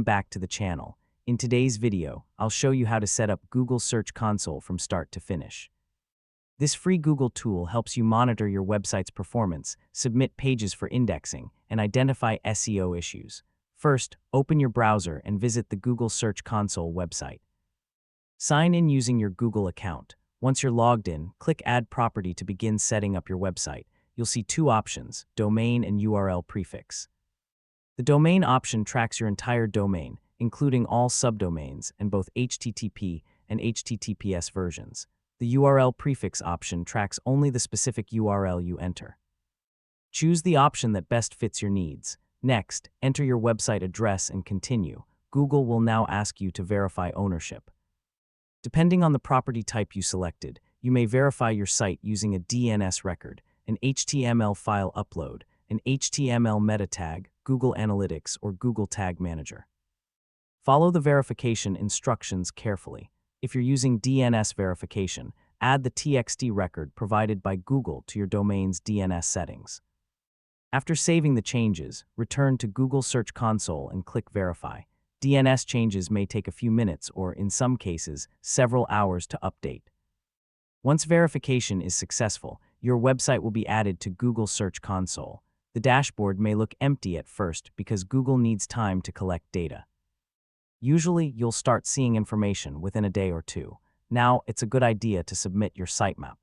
Back to the channel. In today's video, I'll show you how to set up Google Search Console from start to finish. This free Google tool helps you monitor your website's performance, submit pages for indexing, and identify SEO issues. First, open your browser and visit the Google Search Console website. Sign in using your Google account. Once you're logged in, click Add Property to begin setting up your website. You'll see two options, domain and URL prefix. The domain option tracks your entire domain, including all subdomains and both HTTP and HTTPS versions. The URL prefix option tracks only the specific URL you enter. Choose the option that best fits your needs. Next, enter your website address and continue. Google will now ask you to verify ownership. Depending on the property type you selected, you may verify your site using a DNS record, an HTML file upload, an HTML meta tag, Google Analytics, or Google Tag Manager. Follow the verification instructions carefully. If you're using DNS verification, add the TXT record provided by Google to your domain's DNS settings. After saving the changes, return to Google Search Console and click Verify. DNS changes may take a few minutes or, in some cases, several hours to update. Once verification is successful, your website will be added to Google Search Console. The dashboard may look empty at first because Google needs time to collect data. Usually, you'll start seeing information within a day or two. Now, it's a good idea to submit your sitemap.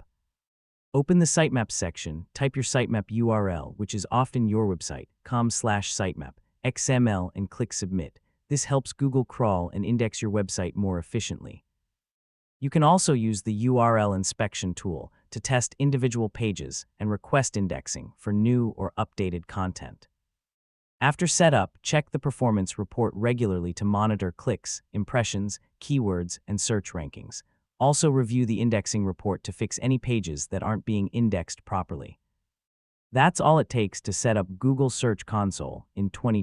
Open the Sitemap section, type your sitemap URL, which is often your website, com/sitemap, XML, and click Submit. This helps Google crawl and index your website more efficiently. You can also use the URL inspection tool to test individual pages and request indexing for new or updated content. After setup, check the performance report regularly to monitor clicks, impressions, keywords, and search rankings. Also review the indexing report to fix any pages that aren't being indexed properly. That's all it takes to set up Google Search Console in 2020.